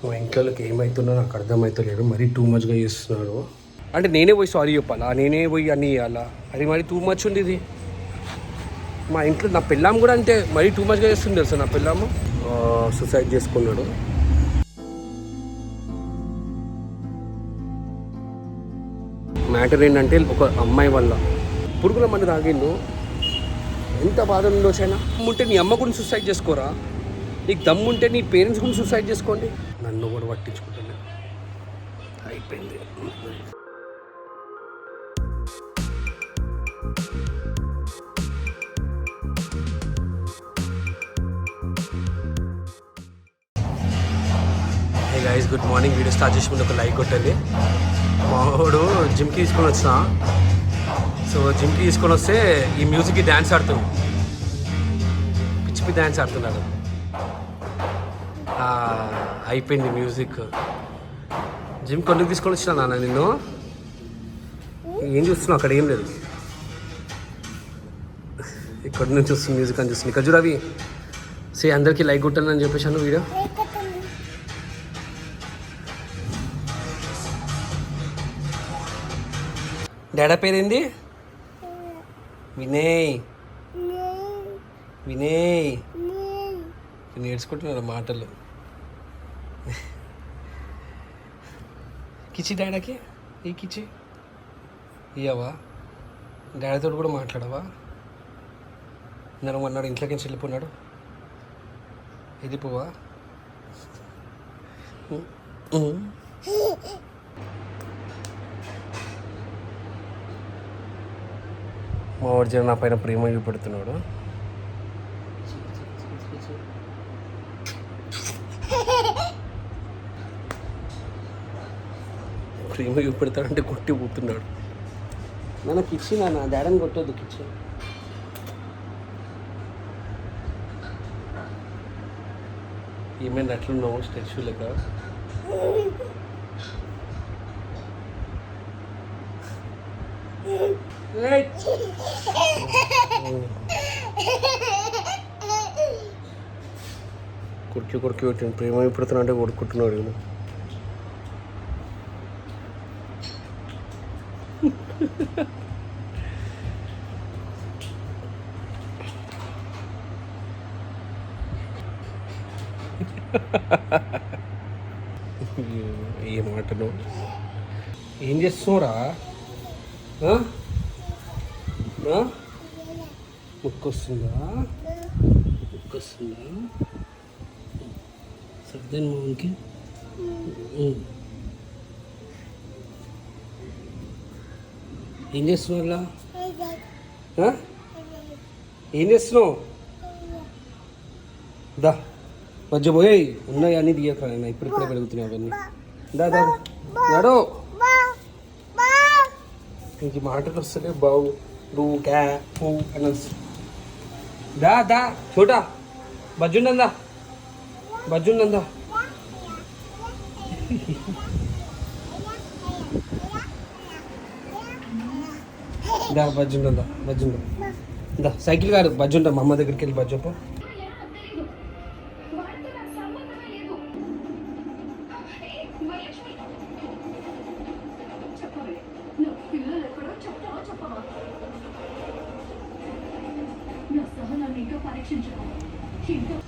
మా ఇంట్లోకి ఏమవుతుందో నాకు అర్థమవుతలేదు, మరీ టూ మచ్గా చేస్తున్నారు. అంటే నేనే పోయి సారీ చెప్పాలా, నేనే పోయి అన్నీ ఇవ్వాలా? అది మరీ టూ మచ్ ఉంది ఇది. మా ఇంట్లో నా పిల్లం కూడా అంటే మరీ టూ మచ్గా చేస్తుంది తెలుసా. నా పిల్లము సూసైడ్ చేసుకున్నాడు. మ్యాటర్ ఏంటంటే ఒక అమ్మాయి వల్ల పురుగుల మంది తాగిండు. ఎంత బాధ ఉందో చైనా. ఉంటే నీ అమ్మ గురించి సూసైడ్ చేసుకోరా, నీకు దమ్ముంటే నీ పేరెంట్స్ గురించి సూసైడ్ చేసుకోండి. నన్ను కూడా పట్టించుకుంటలేదు, అయిపోయింది. Hey guys, good morning. Video start చేసి ముందు ఒక లైక్ కొట్టండి. మా వాడు జిమ్కి తీసుకొని వచ్చిన, సో జిమ్కి తీసుకొని వస్తే ఈ మ్యూజిక్కి డ్యాన్స్ ఆడుతుంది, పిచ్చి డ్యాన్స్ ఆడుతున్నాడు. అయిపోయింది మ్యూజిక్. జిమ్ కొన్నికి తీసుకొని వచ్చినా నాన్న నిన్ను. ఏం చూస్తున్నావు? అక్కడ ఏం లేదు, ఇక్కడ నుంచి వస్తుంది మ్యూజిక్ అని చూస్తుంది. ఇక్కడ చూడవి అందరికీ లైక్ కొట్టాలని చెప్పేసాను వీడియో. డాడా పేరేంది? వినయ్. వినయ్ నేర్చుకుంటున్నాడు మాటలు. కిచి డాడాకి ఈ కిచి ఇయ్యవా? డాడీతో కూడా మాట్లాడవా? నన్ను అన్నాడు ఇంట్లోకి నుంచి వెళ్ళిపోన్నాడు. ఇది పోవా? మా వాడు నా పైన ప్రేమ చూపెడుతున్నాడు. ప్రేమ చూపెడతాడంటే కొట్టి పోతున్నాడు. నాన్న కిచ్చి, నాన్న డాడీని కొట్టొద్దు కిచ్చి. ఏమైనా అట్లున్నావు స్టాచ్యూ లెక్క? కొరికి కొరికి పెట్టింది. ప్రేమ పెడుతున్నా అంటే కొడుకుంటున్నాడు నేను. ఏ మాటను ఏం చేస్తున్నావురా? ముక్కొస్తుందా? ముక్కొస్తుందా? సర్దేను మామకి. ఏం చేస్తున్నావు అలా? ఏం చేస్తున్నావు? దా మధ్యపోయాయి ఉన్నాయి అన్నీ తీయక, ఇప్పుడిప్పుడే పెరుగుతున్నాయి అవన్నీ. దా దా నడో. ఇంక మాటలు వస్తలే బావు రూ క్యా పూ అని. దా దా చోటా బజ్జుండందా, బజ్జుండందా. దా బజ్జుండందా, బజ్జుండ దా. సైకిల్ కాదు బజ్జుంటా. మా అమ్మ దగ్గరికి వెళ్ళి బజ్జప్ప.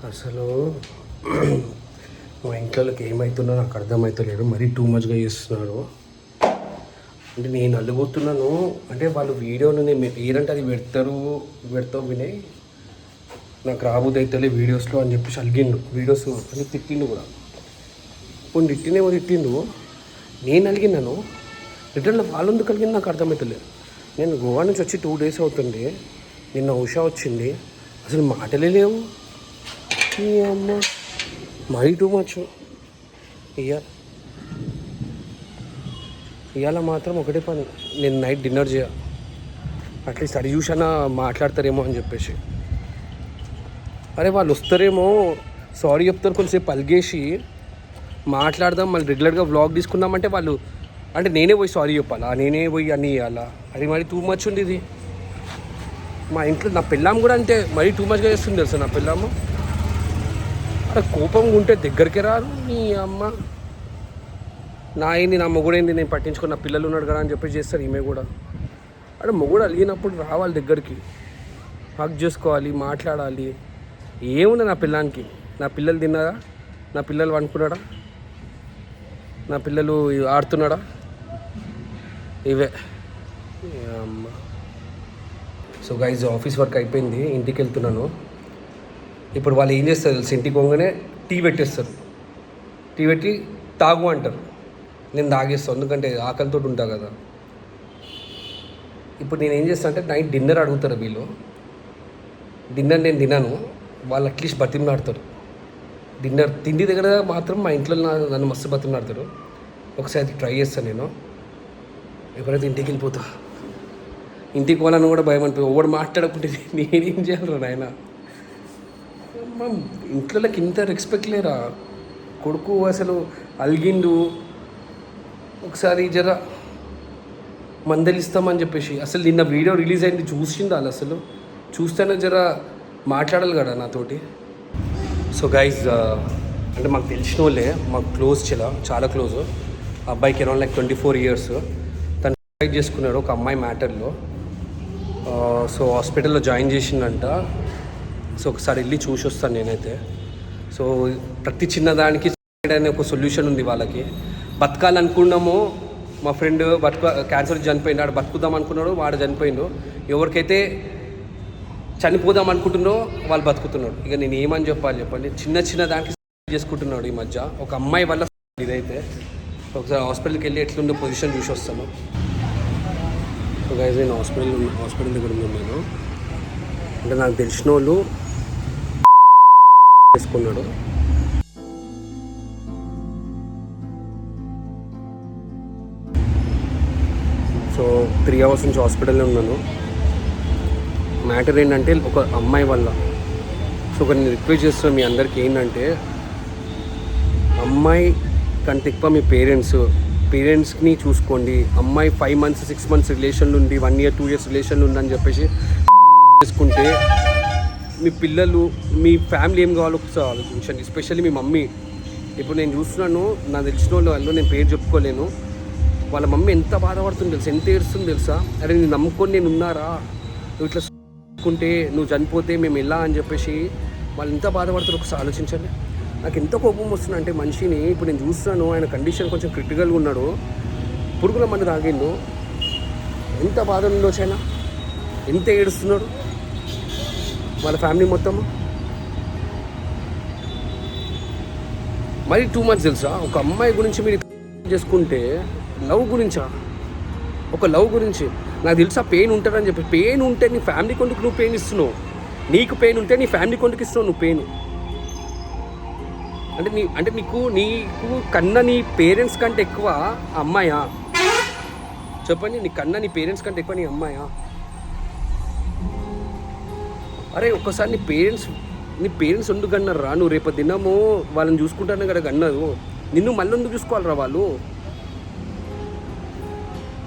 అసలు మా ఇంట్లోకి ఏమవుతుందో నాకు అర్థమవుతలేదు, మరీ టూ మచ్గా చేస్తున్నారు. అంటే నేను అల్లుగుతున్నాను అంటే వాళ్ళు వీడియోను నేను ఏదంటే అది పెడతావు వినయ్, నాకు రాబోద్దు అవుతలే వీడియోస్లో అని చెప్పేసి అలిగిండు. వీడియోస్ అని తిట్టిండు కూడా. కొన్ని తిట్టినేమో తిట్టిండు, నేను అలిగినాను. రిటర్న్లో వాళ్ళు ఎందుకు కలిగింది నాకు అర్థమవుతలేదు. నేను గోవా నుంచి వచ్చి 2 days అవుతుంది. నిన్న ఉషా వచ్చింది, అసలు మాటలే లేవు. ఈ అమ్మ మరీ టూ మచ్. ఇవాళ మాత్రం ఒకటే పని, నేను నైట్ డిన్నర్ చేయ, అట్లీస్ట్ అది చూసినా మాట్లాడతారేమో అని చెప్పేసి. అరే వాళ్ళు వస్తారేమో, సారీ చెప్తారు, కొంచెంసేపు పలిగేసి మాట్లాడదాం, మళ్ళీ రెగ్యులర్గా వ్లాగ్ తీసుకుందామంటే వాళ్ళు అంటే నేనే పోయి సారీ చెప్పాలా, నేనే పోయి అన్నీ ఇవ్వాలా? అది మరీ టూ మచ్ ఉంది ఇది. మా ఇంట్లో నా పిల్లం కూడా అంటే మరీ టూ మచ్గా చేస్తుంది తెలుసా. నా పిల్లము అక్కడ కోపంగా ఉంటే దగ్గరికి రారు నీ అమ్మ. నా మొగుడేంది నేను పట్టించుకున్న పిల్లలు ఉన్నాడు కదా అని చెప్పి చేస్తారు. ఈమె కూడా అంటే మొగుడు అలిగినప్పుడు రావాలి దగ్గరికి, హక్ చేసుకోవాలి, మాట్లాడాలి. ఏముంది నా పిల్లానికి? నా పిల్లలు తిన్నారా? నా పిల్లలు వండుకున్నాడా? నా పిల్లలు ఆడుతున్నాడా? ఇవే అమ్మ. సో గైజ్ ఆఫీస్ వర్క్ అయిపోయింది, ఇంటికి వెళ్తున్నాను. ఇప్పుడు వాళ్ళు ఏం చేస్తారు తెలుసు, ఇంటికి పోగానే టీ పెట్టేస్తారు. టీ పెట్టి తాగు అంటారు. నేను తాగేస్తాను ఎందుకంటే ఆకలితో ఉంటా కదా. ఇప్పుడు నేను ఏం చేస్తాను అంటే నైట్ డిన్నర్ అడుగుతారు వీళ్ళు. డిన్నర్ నేను తిన్నాను, వాళ్ళు అట్లీస్ట్ బతిమలాడతారు. డిన్నర్ తిండి దగ్గర మాత్రం మా ఇంట్లో నన్ను మస్తు బతిమలాడతారు. ఒకసారి ట్రై చేస్తాను నేను. ఎప్పుడైతే ఇంటికి వెళ్ళిపోతా, ఇంటికి పోవాలని కూడా భయం అనిపి ఒకడు మాట్లాడకుంటే నేనేం చేయాలరా నాయన. ఇంట్లోకి ఇంత రెస్పెక్ట్ లేరా? కొడుకు అసలు అలిగిండు, ఒకసారి జర మందలిస్తామని చెప్పేసి. అసలు నిన్న వీడియో రిలీజ్ అయింది చూసిందా? అసలు చూస్తేనే జర మాట్లాడాలి కదా నాతోటి. సో గైజ్ అంటే మాకు తెలిసిన వాళ్ళే, మాకు క్లోజ్ చాలా క్లోజ్. అబ్బాయికి అరౌండ్ లైక్ 24 years. తను సూసైడ్ చేసుకున్నాడు ఒక అమ్మాయి మ్యాటర్లో. సో హాస్పిటల్లో జాయిన్ చేసిందంట. సో ఒకసారి వెళ్ళి చూసి వస్తాను నేనైతే. సో ప్రతి చిన్నదానికి సూసైడ్ అనే ఒక సొల్యూషన్ ఉంది వాళ్ళకి. బతకాలనుకున్నామో, మా ఫ్రెండ్ క్యాన్సర్ చనిపోయిండు, వాడు బతుకుదాం అనుకున్నాడు, వాడు చనిపోయిండు. ఎవరికైతే చనిపోదాం అనుకుంటున్నారో వాళ్ళు బతుకుతున్నాడు. ఇక నేను ఏమని చెప్పండి. చిన్న దానికి చేసుకుంటున్నాడు ఈ మధ్య. ఒక అమ్మాయి వల్ల ఇదైతే. ఒకసారి హాస్పిటల్కి వెళ్ళి ఎట్లుండే పొజిషన్ చూసి వస్తాను. సో గైస్ నేను హాస్పిటల్ దగ్గర ఉన్నాను. అంటే నాకు తెలిసిన వాళ్ళు చేసుకున్నాడు. సో 3 hours నుంచి హాస్పిటల్లో ఉన్నాను. మ్యాటర్ ఏంటంటే ఒక అమ్మాయి వల్ల. సో నేను రిక్వెస్ట్ చేస్తున్నాను మీ అందరికీ ఏంటంటే, అమ్మాయి కంటే ఎక్కువ మీ పేరెంట్స్ని చూసుకోండి. అమ్మాయి 5 months 6 months రిలేషన్లు ఉండి 1 year 2 years రిలేషన్లు ఉందని చెప్పేసి చేసుకుంటే మీ పిల్లలు, మీ ఫ్యామిలీ ఏం కావాలో ఒకసారి ఆలోచించండి. ఎస్పెషల్లీ మీ మమ్మీ. ఇప్పుడు నేను చూస్తున్నాను, నాకు తెలిసిన వాళ్ళు నేను పేరు చెప్పుకోలేను, వాళ్ళ మమ్మీ ఎంత బాధపడుతుంది తెలుసా, ఎంత ఏడుస్తుంది తెలుసా. అరే నేను నమ్ముకొని నేను ఉన్నారా, నువ్వు ఇట్లా కుంటే నువ్వు చనిపోతే మేము ఎలా అని చెప్పేసి వాళ్ళు ఎంత బాధపడతారు ఒకసారి ఆలోచించండి. నాకు ఎంత కోపం వస్తుంది అంటే మనిషిని. ఇప్పుడు నేను చూస్తున్నాను, ఆయన కండిషన్ కొంచెం క్రిటికల్గా ఉన్నాడు, పురుగుల మందు తాగిండు. ఎంత బాధ ఉందో చైనా, ఎంత ఏడుస్తున్నాడు వాళ్ళ ఫ్యామిలీ మొత్తం. మరి 2 months తెలుసా. ఒక అమ్మాయి గురించి మీరు చేసుకుంటే లవ్ గురించా? ఒక లవ్ గురించి నాకు తెలుసా పెయిన్ ఉంటుందని చెప్పి. పెయిన్ ఉంటే నీ ఫ్యామిలీ కొందుకు నువ్వు పెయిన్ ఇస్తున్నావు. నీకు పెయిన్ ఉంటే నీ ఫ్యామిలీ కొందుకు ఇస్తున్నావు నువ్వు పెయిన్. అంటే నీకు కన్నా నీ పేరెంట్స్ కంటే ఎక్కువ అమ్మాయా? చెప్పండి, నీ కన్నా నీ పేరెంట్స్ కంటే ఎక్కువ నీ అమ్మాయా? అరే ఒక్కసారి నీ పేరెంట్స్ ఎందుకు అన్నారా? నువ్వు రేపు దినము వాళ్ళని చూసుకుంటానే కదా అన్నారు. నిన్ను మళ్ళీ ఎందుకు చూసుకోవాలరా వాళ్ళు?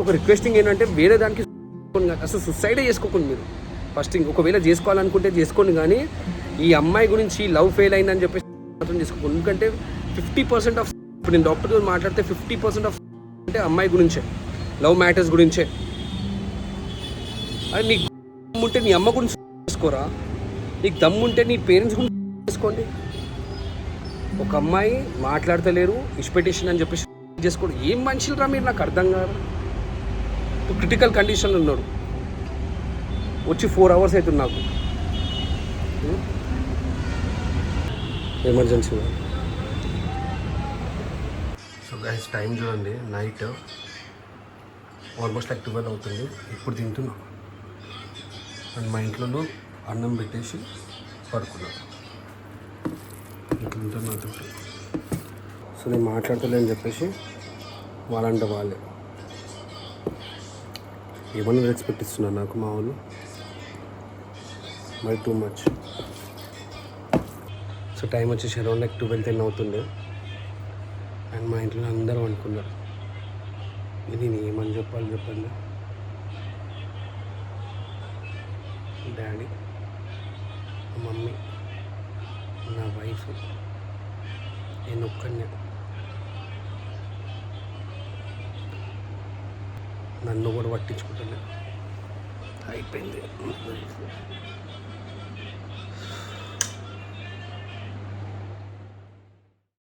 ఒక రిక్వెస్టింగ్ ఏంటంటే వేరే దానికి అసలు సూసైడే చేసుకోకండి మీరు. ఫస్ట్ ఒకవేళ చేసుకోవాలనుకుంటే చేసుకోండి, కానీ ఈ అమ్మాయి గురించి లవ్ ఫెయిల్ అయిందని చెప్పేసి మాత్రం చేసుకోండి. ఎందుకంటే 50% ఆఫ్, ఇప్పుడు నేను డాక్టర్తో మాట్లాడితే 50% ఆఫ్ అంటే అమ్మాయి గురించే, లవ్ మ్యాటర్స్ గురించే. అది నీకు దమ్ముంటే నీ అమ్మ గురించి చేసుకోరా, నీకు దమ్ముంటే నీ పేరెంట్స్ గురించి చేసుకోండి. ఒక అమ్మాయి మాట్లాడతలేరు ఎక్స్పెక్టేషన్ అని చెప్పేసి చేసుకోండి. ఏం మనుషులు రా మీరు, నాకు అర్థం కాదు. క్రిటికల్ కండిషన్లో ఉన్నాడు, వచ్చి 4 hours అవుతుంది నాకు ఎమర్జెన్సీగా. సో గైస్ టైం చూడండి, నైట్ ఆల్మోస్ట్ లైక్ 12 అవుతుంది. ఇప్పుడు తింటున్నా అండ్ మా ఇంట్లో అన్నం పెట్టేసి పడుకున్నాను. తింటున్నా. సో నేను మాట్లాడతలేని చెప్పేసి వాళ్ళంటే వాళ్ళే ఏమన్నా ఎక్స్పెక్ట్ ఇస్తున్నారు నాకు మా వాళ్ళు. మరి టూ మచ్. సో టైం వచ్చేసి అరౌండ్ లైక్ 12-10 అవుతుంది. అండ్ మా ఇంట్లో అందరూ అనుకున్నారు. ఇది నేను ఏమని చెప్పండి. డాడీ, మమ్మీ, నా వైఫ్, నేను ఒక్కడినే. నన్ను కూడా పట్టించుకుంటాను. అయిపోయింది.